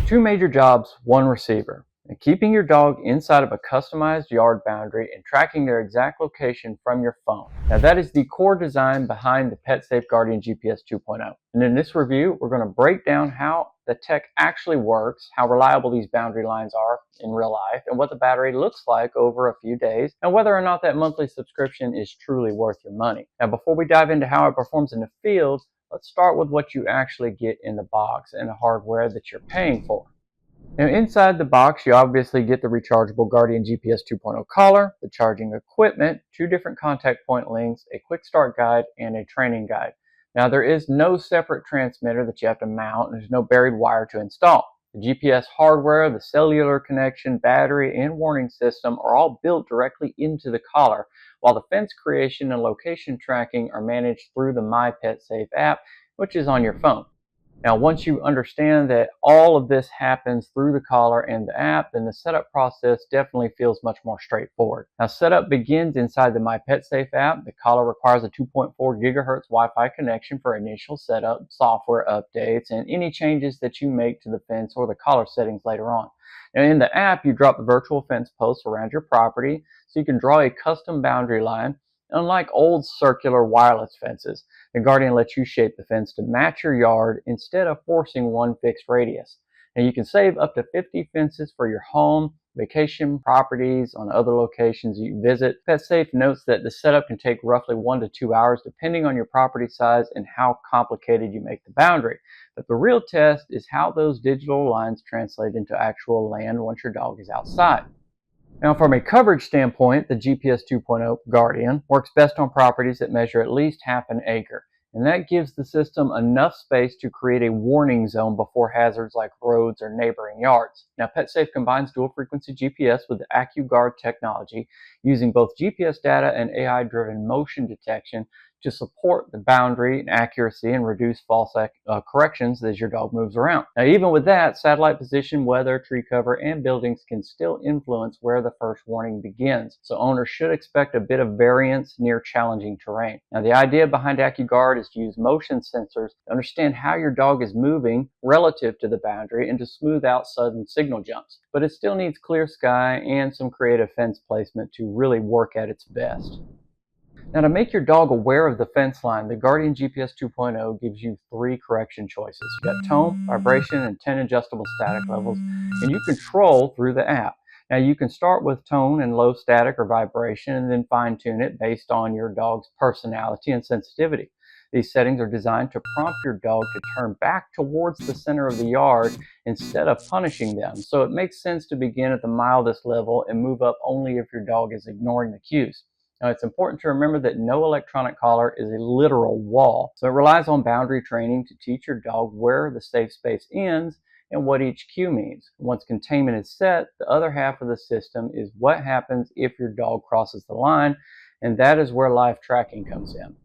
Two major jobs, one receiver. And keeping your dog inside of a customized yard boundary and tracking their exact location from your phone. Now that is the core design behind the PetSafe Guardian GPS 2.0. And in this review, we're going to break down how the tech actually works, how reliable these boundary lines are in real life, and what the battery looks like over a few days, and whether or not that monthly subscription is truly worth your money. Now before we dive into how it performs in the field, let's start with what you actually get in the box and the hardware that you're paying for. Now inside the box, you obviously get the rechargeable Guardian GPS 2.0 collar, the charging equipment, two different contact point links, a quick start guide, and a training guide. Now there is no separate transmitter that you have to mount, and there's no buried wire to install. The GPS hardware, the cellular connection, battery, and warning system are all built directly into the collar, while the fence creation and location tracking are managed through the My PetSafe app, which is on your phone. Now, once you understand that all of this happens through the collar and the app, then the setup process definitely feels much more straightforward. Now, setup begins inside the My PetSafe app. The collar requires a 2.4 gigahertz Wi-Fi connection for initial setup, software updates, and any changes that you make to the fence or the collar settings later on. Now, in the app, you drop the virtual fence posts around your property so you can draw a custom boundary line. Unlike old circular wireless fences, the Guardian lets you shape the fence to match your yard instead of forcing one fixed radius. Now you can save up to 50 fences for your home, vacation properties, on other locations you visit. PetSafe notes that the setup can take roughly 1 to 2 hours depending on your property size and how complicated you make the boundary. But the real test is how those digital lines translate into actual land once your dog is outside. Now, from a coverage standpoint, the GPS 2.0 Guardian works best on properties that measure at least half an acre, and that gives the system enough space to create a warning zone before hazards like roads or neighboring yards. Now, PetSafe combines dual-frequency GPS with the AccuGuard technology, using both GPS data and AI-driven motion detection to support the boundary and accuracy and reduce false corrections as your dog moves around. Now, even with that, satellite position, weather, tree cover, and buildings can still influence where the first warning begins. So owners should expect a bit of variance near challenging terrain. Now, the idea behind AccuGuard is to use motion sensors to understand how your dog is moving relative to the boundary and to smooth out sudden signal jumps. But it still needs clear sky and some creative fence placement to really work at its best. Now, to make your dog aware of the fence line, the Guardian GPS 2.0 gives you 3 correction choices. You've got tone, vibration, and 10 adjustable static levels, and you control through the app. Now, you can start with tone and low static or vibration and then fine-tune it based on your dog's personality and sensitivity. These settings are designed to prompt your dog to turn back towards the center of the yard instead of punishing them. So it makes sense to begin at the mildest level and move up only if your dog is ignoring the cues. Now, it's important to remember that no electronic collar is a literal wall, so it relies on boundary training to teach your dog where the safe space ends and what each cue means. Once containment is set, the other half of the system is what happens if your dog crosses the line, and that is where live tracking comes in.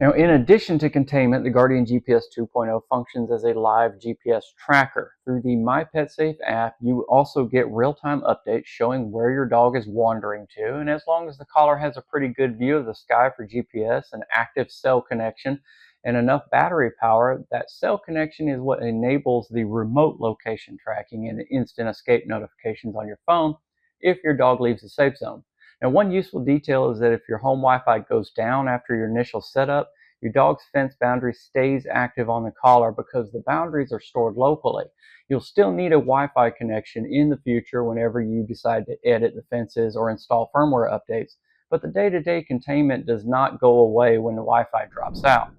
Now, in addition to containment, the Guardian GPS 2.0 functions as a live GPS tracker. Through the My PetSafe app, you also get real-time updates showing where your dog is wandering to, and as long as the collar has a pretty good view of the sky for GPS, an active cell connection, and enough battery power, that cell connection is what enables the remote location tracking and instant escape notifications on your phone if your dog leaves the safe zone. Now, one useful detail is that if your home Wi-Fi goes down after your initial setup, your dog's fence boundary stays active on the collar because the boundaries are stored locally. You'll still need a Wi-Fi connection in the future whenever you decide to edit the fences or install firmware updates, but the day-to-day containment does not go away when the Wi-Fi drops out.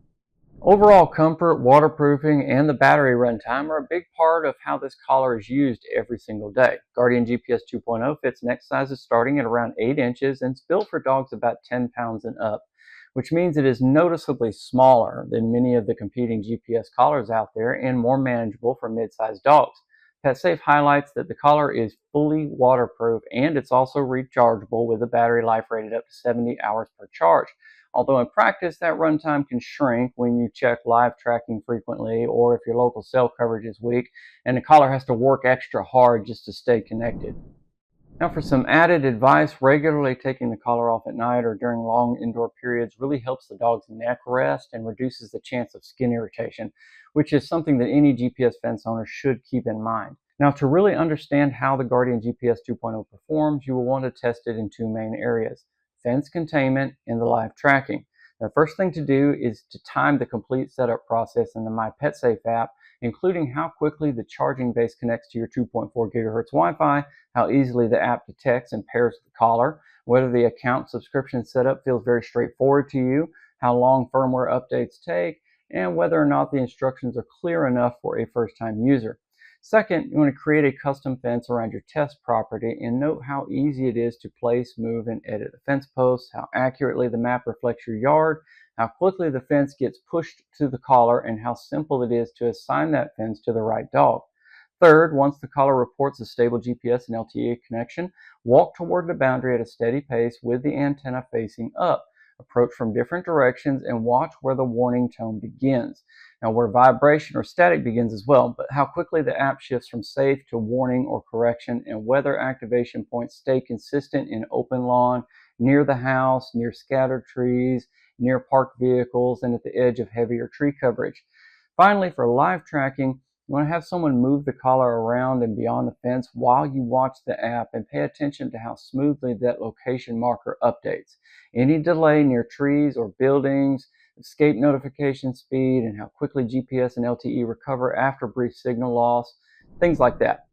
Overall comfort, waterproofing, and the battery runtime are a big part of how this collar is used every single day. Guardian GPS 2.0 fits neck sizes starting at around 8 inches and is built for dogs about 10 pounds and up, which means it is noticeably smaller than many of the competing GPS collars out there and more manageable for mid-sized dogs. PetSafe highlights that the collar is fully waterproof and it's also rechargeable with a battery life rated up to 70 hours per charge. Although in practice, that runtime can shrink when you check live tracking frequently or if your local cell coverage is weak and the collar has to work extra hard just to stay connected. Now, for some added advice, regularly taking the collar off at night or during long indoor periods really helps the dog's neck rest and reduces the chance of skin irritation, which is something that any GPS fence owner should keep in mind. Now, to really understand how the Guardian GPS 2.0 performs, you will want to test it in two main areas: fence containment and the live tracking. The first thing to do is to time the complete setup process in the My PetSafe app, including how quickly the charging base connects to your 2.4 gigahertz Wi-Fi, how easily the app detects and pairs the collar, whether the account subscription setup feels very straightforward to you, how long firmware updates take, and whether or not the instructions are clear enough for a first-time user. Second, you want to create a custom fence around your test property and note how easy it is to place, move, and edit the fence posts, how accurately the map reflects your yard, how quickly the fence gets pushed to the collar, and how simple it is to assign that fence to the right dog. Third, once the collar reports a stable GPS and LTE connection, walk toward the boundary at a steady pace with the antenna facing up. Approach from different directions and watch where the warning tone begins. Now, where vibration or static begins as well, but how quickly the app shifts from safe to warning or correction, and whether activation points stay consistent in open lawn, near the house, near scattered trees, near parked vehicles, and at the edge of heavier tree coverage. Finally, for live tracking, you want to have someone move the collar around and beyond the fence while you watch the app and pay attention to how smoothly that location marker updates. Any delay near trees or buildings, escape notification speed, and how quickly GPS and LTE recover after brief signal loss, things like that.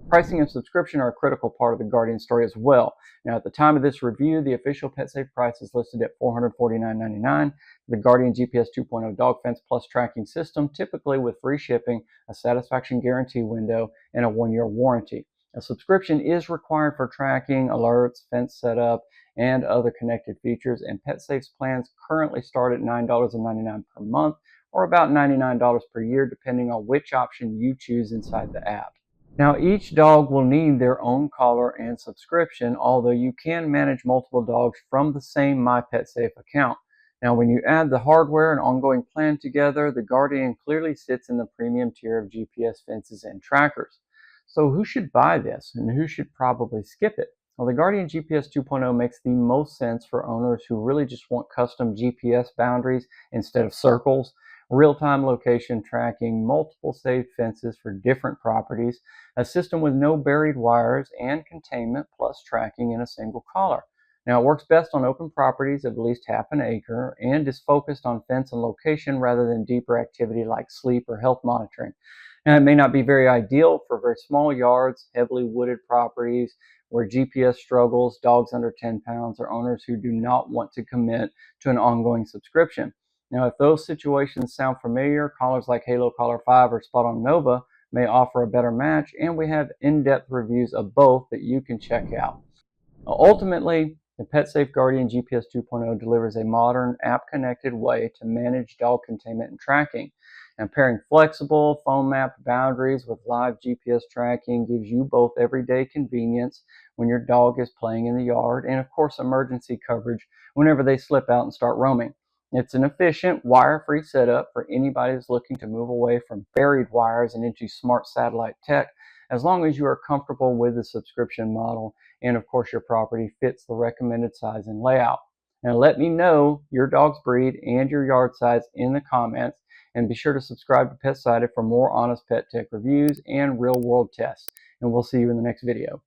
Pricing and subscription are a critical part of the Guardian story as well. Now, at the time of this review, the official PetSafe price is listed at $449.99. The Guardian GPS 2.0 Dog Fence Plus tracking system, typically with free shipping, a satisfaction guarantee window, and a 1-year warranty. A subscription is required for tracking, alerts, fence setup, and other connected features, and PetSafe's plans currently start at $9.99 per month, or about $99 per year, depending on which option you choose inside the app. Now, each dog will need their own collar and subscription, although you can manage multiple dogs from the same My PetSafe account. Now, when you add the hardware and ongoing plan together, the Guardian clearly sits in the premium tier of GPS fences and trackers. So who should buy this and who should probably skip it? Well, the Guardian GPS 2.0 makes the most sense for owners who really just want custom GPS boundaries instead of circles, real-time location tracking, multiple safe fences for different properties, a system with no buried wires, and containment plus tracking in a single collar. Now, it works best on open properties of at least half an acre and is focused on fence and location rather than deeper activity like sleep or health monitoring. Now, it may not be very ideal for very small yards, heavily wooded properties where GPS struggles, dogs under 10 pounds, or owners who do not want to commit to an ongoing subscription. Now, if those situations sound familiar, collars like Halo Collar 5 or Spot on Nova may offer a better match, and we have in-depth reviews of both that you can check out. Ultimately, the PetSafe Guardian GPS 2.0 delivers a modern, app-connected way to manage dog containment and tracking. And pairing flexible, phone-mapped boundaries with live GPS tracking gives you both everyday convenience when your dog is playing in the yard, and of course emergency coverage whenever they slip out and start roaming. It's an efficient, wire-free setup for anybody who's looking to move away from buried wires and into smart satellite tech, as long as you are comfortable with the subscription model and of course your property fits the recommended size and layout. Now let me know your dog's breed and your yard size in the comments, and be sure to subscribe to Petcited for more honest pet tech reviews and real world tests. And we'll see you in the next video.